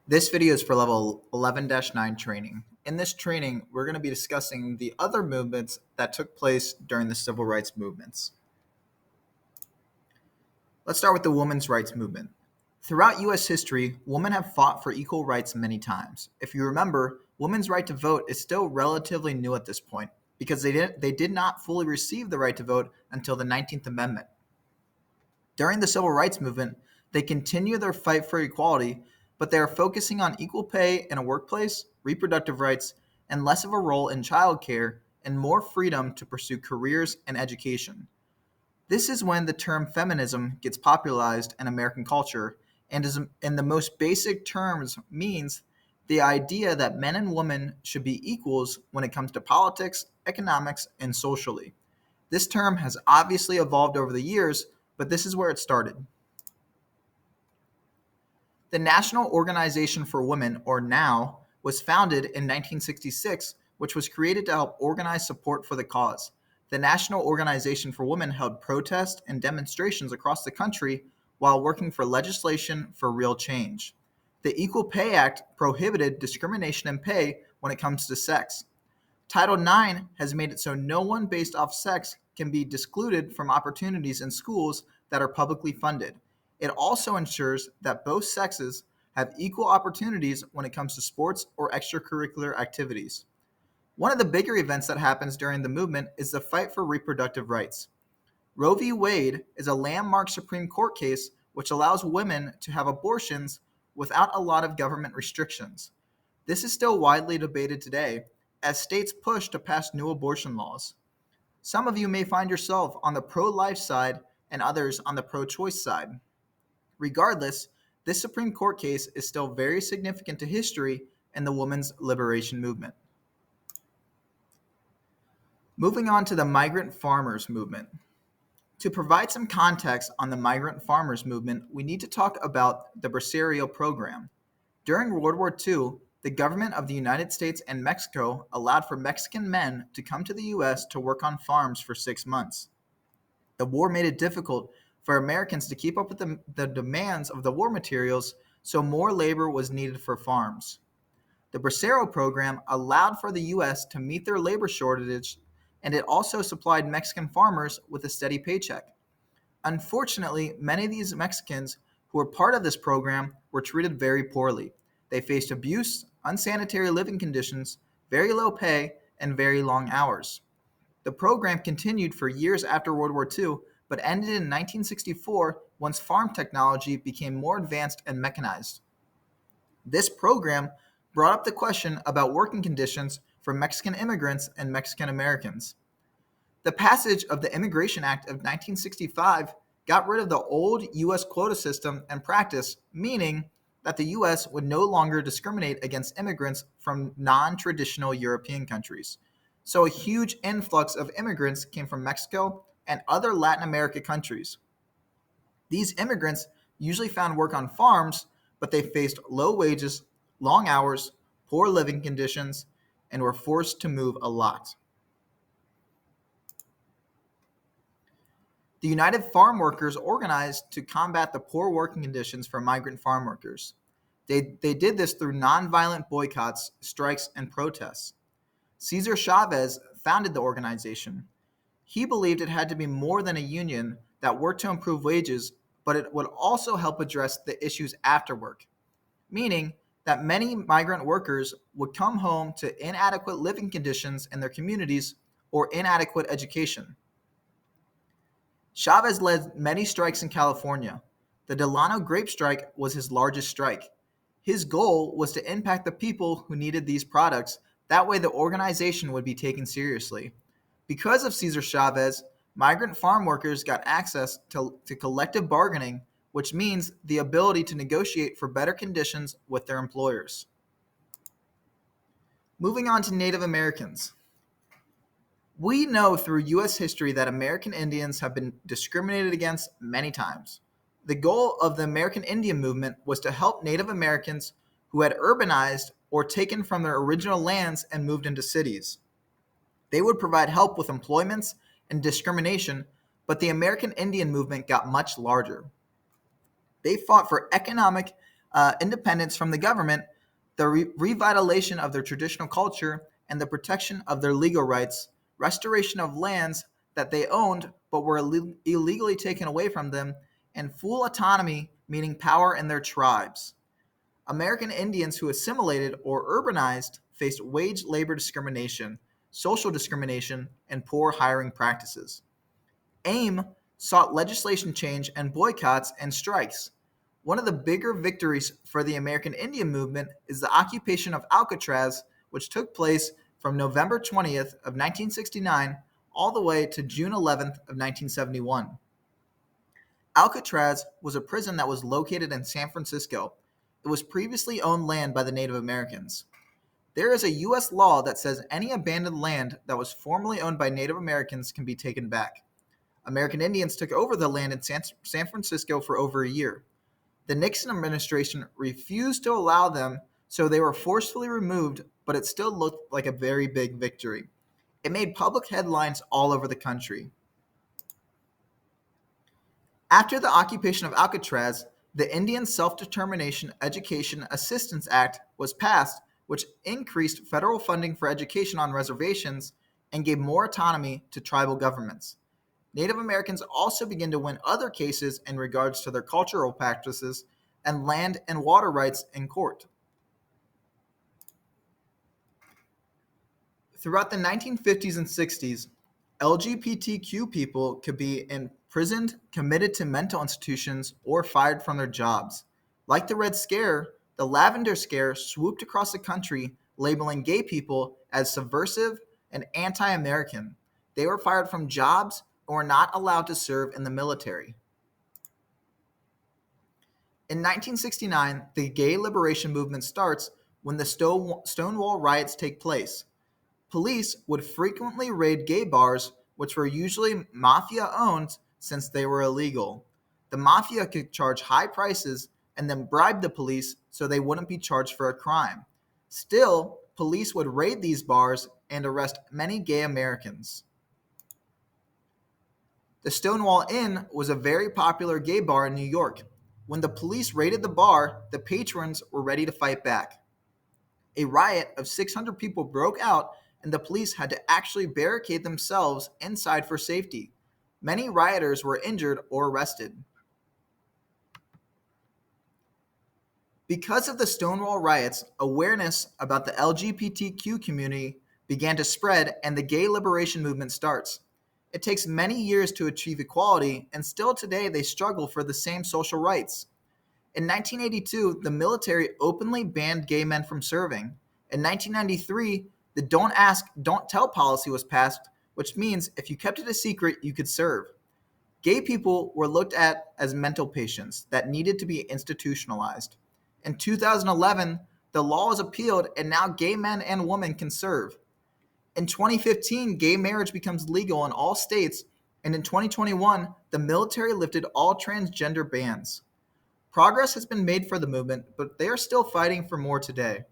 This video is for level 11-9 training. In this training, we're going to be discussing the other movements that took place during the civil rights movements. Let's start with the women's rights movement. Throughout U.S. history, women have fought for equal rights many times. If you remember, women's right to vote is still relatively new at this point because they did not fully receive the right to vote until the 19th Amendment. During the civil rights movement, they continue their fight for equality, but they are focusing on equal pay in a workplace, reproductive rights, and less of a role in childcare and more freedom to pursue careers and education. This is when the term feminism gets popularized in American culture and is in the most basic terms means the idea that men and women should be equals when it comes to politics, economics, and socially. This term has obviously evolved over the years, but this is where it started. The National Organization for Women, or NOW, was founded in 1966, which was created to help organize support for the cause. The National Organization for Women held protests and demonstrations across the country while working for legislation for real change. The Equal Pay Act prohibited discrimination in pay when it comes to sex. Title IX has made it so no one based off sex can be excluded from opportunities in schools that are publicly funded. It also ensures that both sexes have equal opportunities when it comes to sports or extracurricular activities. One of the bigger events that happens during the movement is the fight for reproductive rights. Roe v. Wade is a landmark Supreme Court case which allows women to have abortions without a lot of government restrictions. This is still widely debated today as states push to pass new abortion laws. Some of you may find yourself on the pro-life side and others on the pro-choice side. Regardless, this Supreme Court case is still very significant to history and the women's liberation movement. Moving on to the migrant farmers movement. To provide some context on the migrant farmers movement, we need to talk about the Bracero program. During World War II, the government of the United States and Mexico allowed for Mexican men to come to the U.S. to work on farms for 6 months. The war made it difficult for Americans to keep up with the demands of the war materials, so more labor was needed for farms. The Bracero program allowed for the U.S. to meet their labor shortage, and it also supplied Mexican farmers with a steady paycheck. Unfortunately, many of these Mexicans who were part of this program were treated very poorly. They faced abuse, unsanitary living conditions, very low pay, and very long hours. The program continued for years after World War II, but ended in 1964 once farm technology became more advanced and mechanized. This program brought up the question about working conditions for Mexican immigrants and Mexican Americans. The passage of the Immigration Act of 1965 got rid of the old U.S. quota system and practice, meaning that the U.S. would no longer discriminate against immigrants from non-traditional European countries. So a huge influx of immigrants came from Mexico and other Latin American countries. These immigrants usually found work on farms, but they faced low wages, long hours, poor living conditions, and were forced to move a lot. The United Farm Workers organized to combat the poor working conditions for migrant farm workers. They did this through nonviolent boycotts, strikes, and protests. Cesar Chavez founded the organization. He believed it had to be more than a union that worked to improve wages, but it would also help address the issues after work, meaning that many migrant workers would come home to inadequate living conditions in their communities or inadequate education. Chavez led many strikes in California. The Delano grape strike was his largest strike. His goal was to impact the people who needed these products. That way the organization would be taken seriously. Because of Cesar Chavez, migrant farm workers got access to collective bargaining, which means the ability to negotiate for better conditions with their employers. Moving on to Native Americans. We know through U.S. history that American Indians have been discriminated against many times. The goal of the American Indian movement was to help Native Americans who had urbanized or taken from their original lands and moved into cities. They would provide help with employments and discrimination, but the American Indian movement got much larger. They fought for economic independence from the government, the revitalization of their traditional culture, and the protection of their legal rights, restoration of lands that they owned but were illegally taken away from them, and full autonomy, meaning power in their tribes. American Indians who assimilated or urbanized faced wage labor discrimination, social discrimination, and poor hiring practices. AIM sought legislation change and boycotts and strikes. One of the bigger victories for the American Indian movement is the occupation of Alcatraz, which took place from November 20th of 1969 all the way to June 11th of 1971. Alcatraz was a prison that was located in San Francisco. It was previously owned land by the Native Americans. There is a U.S. law that says any abandoned land that was formerly owned by Native Americans can be taken back. American Indians took over the land in San Francisco for over a year. The Nixon administration refused to allow them, so they were forcefully removed, but it still looked like a very big victory. It made public headlines all over the country. After the occupation of Alcatraz, the Indian Self-Determination Education Assistance Act was passed, which increased federal funding for education on reservations and gave more autonomy to tribal governments. Native Americans also began to win other cases in regards to their cultural practices and land and water rights in court. Throughout the 1950s and 60s, LGBTQ people could be imprisoned, committed to mental institutions, or fired from their jobs. Like the Red Scare, the Lavender Scare swooped across the country, labeling gay people as subversive and anti-American. They were fired from jobs and were not allowed to serve in the military. In 1969, the gay liberation movement starts when the Stonewall riots take place. Police would frequently raid gay bars, which were usually mafia-owned since they were illegal. The mafia could charge high prices and then bribe the police so they wouldn't be charged for a crime. Still, police would raid these bars and arrest many gay Americans. The Stonewall Inn was a very popular gay bar in New York. When the police raided the bar, the patrons were ready to fight back. A riot of 600 people broke out, and the police had to actually barricade themselves inside for safety. Many rioters were injured or arrested. Because of the Stonewall riots, awareness about the LGBTQ community began to spread and the gay liberation movement starts. It takes many years to achieve equality, and still today they struggle for the same social rights. In 1982, the military openly banned gay men from serving. In 1993, the Don't Ask, Don't Tell policy was passed, which means if you kept it a secret, you could serve. Gay people were looked at as mental patients that needed to be institutionalized. In 2011, the law was appealed, and now gay men and women can serve. In 2015, gay marriage becomes legal in all states, and in 2021, the military lifted all transgender bans. Progress has been made for the movement, but they are still fighting for more today.